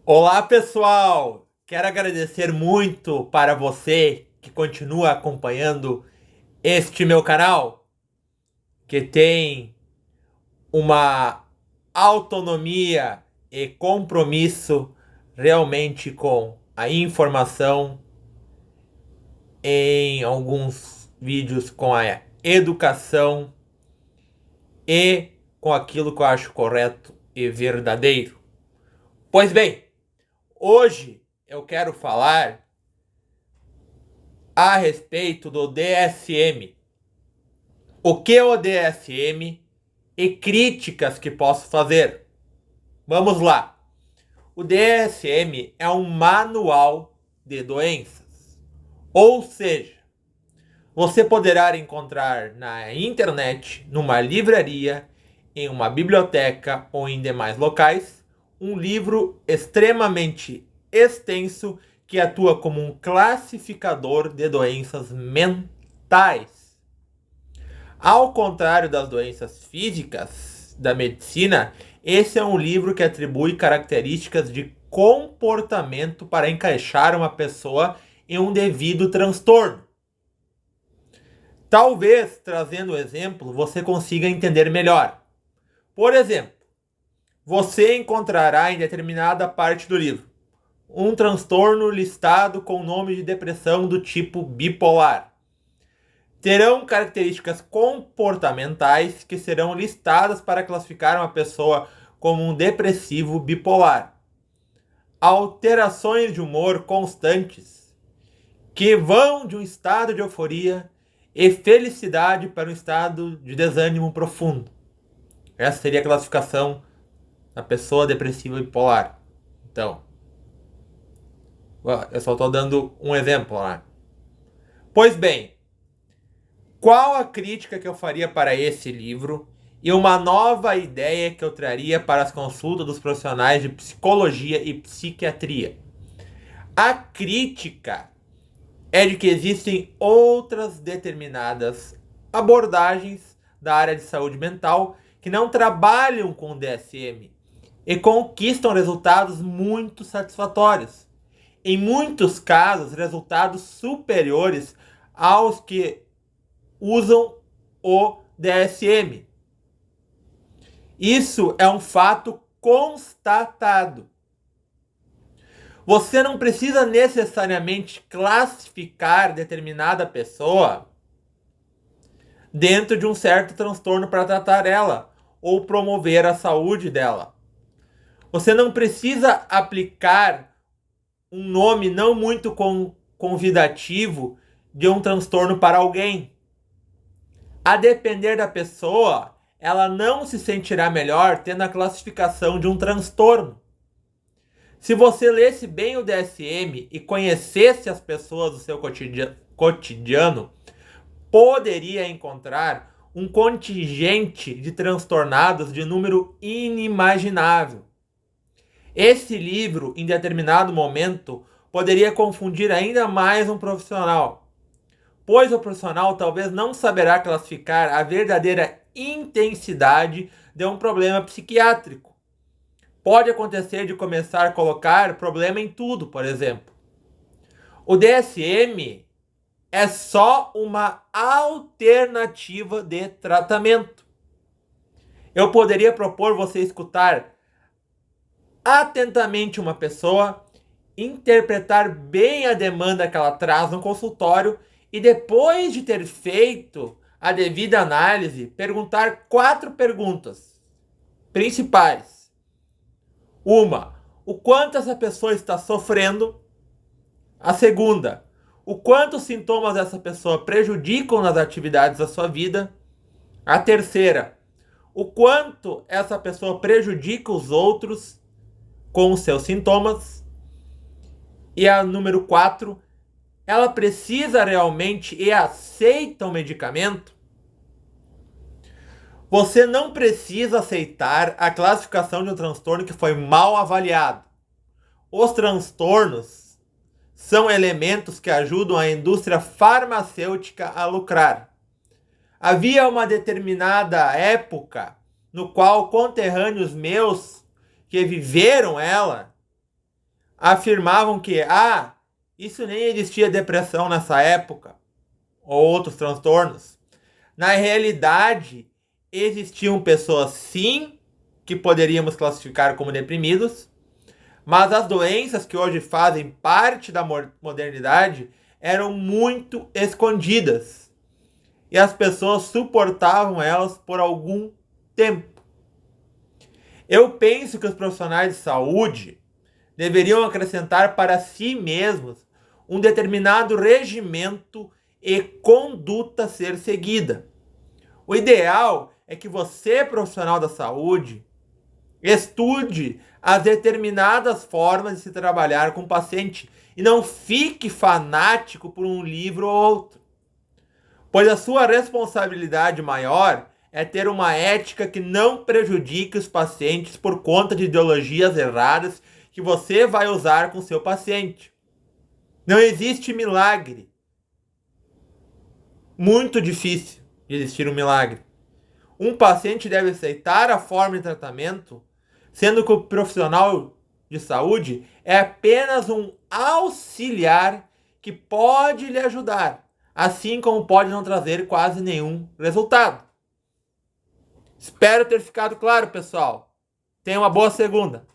Olá, pessoal! Quero agradecer muito para você que continua acompanhando este meu canal, que tem uma autonomia e compromisso realmente com a informação, em alguns vídeos com a educação e com aquilo que eu acho correto e verdadeiro. Pois bem, hoje eu quero falar a respeito do DSM. O que é o DSM e críticas que posso fazer? Vamos lá. O DSM é um manual de doenças. Ou seja, você poderá encontrar na internet, numa livraria, em uma biblioteca ou em demais locais, um livro extremamente extenso que atua como um classificador de doenças mentais. Ao contrário das doenças físicas da medicina, esse é um livro que atribui características de comportamento para encaixar uma pessoa em um devido transtorno. Talvez, trazendo um exemplo, você consiga entender melhor. Por exemplo, você encontrará em determinada parte do livro um transtorno listado com o nome de depressão do tipo bipolar. Terão características comportamentais que serão listadas para classificar uma pessoa como um depressivo bipolar. Alterações de humor constantes que vão de um estado de euforia e felicidade para um estado de desânimo profundo. Essa seria a classificação da pessoa depressiva bipolar. Então, eu só estou dando um exemplo lá. Pois bem, qual a crítica que eu faria para esse livro e uma nova ideia que eu traria para as consultas dos profissionais de psicologia e psiquiatria? A crítica é de que existem outras determinadas abordagens da área de saúde mental que não trabalham com o DSM e conquistam resultados muito satisfatórios. Em muitos casos, resultados superiores aos que usam o DSM. Isso é um fato constatado. Você não precisa necessariamente classificar determinada pessoa dentro de um certo transtorno para tratar ela ou promover a saúde dela. Você não precisa aplicar um nome não muito convidativo de um transtorno para alguém. A depender da pessoa, ela não se sentirá melhor tendo a classificação de um transtorno. Se você lesse bem o DSM e conhecesse as pessoas do seu cotidiano, poderia encontrar um contingente de transtornados de número inimaginável. Esse livro, em determinado momento, poderia confundir ainda mais um profissional, pois o profissional talvez não saberá classificar a verdadeira intensidade de um problema psiquiátrico. Pode acontecer de começar a colocar problema em tudo, por exemplo. O DSM é só uma alternativa de tratamento. Eu poderia propor você escutar atentamente uma pessoa, interpretar bem a demanda que ela traz no consultório e depois de ter feito a devida análise, perguntar 4 perguntas principais. Uma, o quanto essa pessoa está sofrendo. A segunda, o quanto os sintomas dessa pessoa prejudicam nas atividades da sua vida. A terceira, o quanto essa pessoa prejudica os outros com os seus sintomas. E a número 4, ela precisa realmente e aceita o medicamento? Você não precisa aceitar a classificação de um transtorno que foi mal avaliado. Os transtornos são elementos que ajudam a indústria farmacêutica a lucrar. Havia uma determinada época no qual conterrâneos meus que viveram ela afirmavam que isso nem existia depressão nessa época, ou outros transtornos. Na realidade, existiam pessoas sim que poderíamos classificar como deprimidos, mas as doenças que hoje fazem parte da modernidade eram muito escondidas e as pessoas suportavam elas por algum tempo. Eu penso que os profissionais de saúde deveriam acrescentar para si mesmos um determinado regimento e conduta a ser seguida. O ideal é que você, profissional da saúde, estude as determinadas formas de se trabalhar com o paciente e não fique fanático por um livro ou outro. Pois a sua responsabilidade maior é ter uma ética que não prejudique os pacientes por conta de ideologias erradas que você vai usar com seu paciente. Não existe milagre. Muito difícil de existir um milagre. Um paciente deve aceitar a forma de tratamento, sendo que o profissional de saúde é apenas um auxiliar que pode lhe ajudar, assim como pode não trazer quase nenhum resultado. Espero ter ficado claro, pessoal. Tenha uma boa segunda.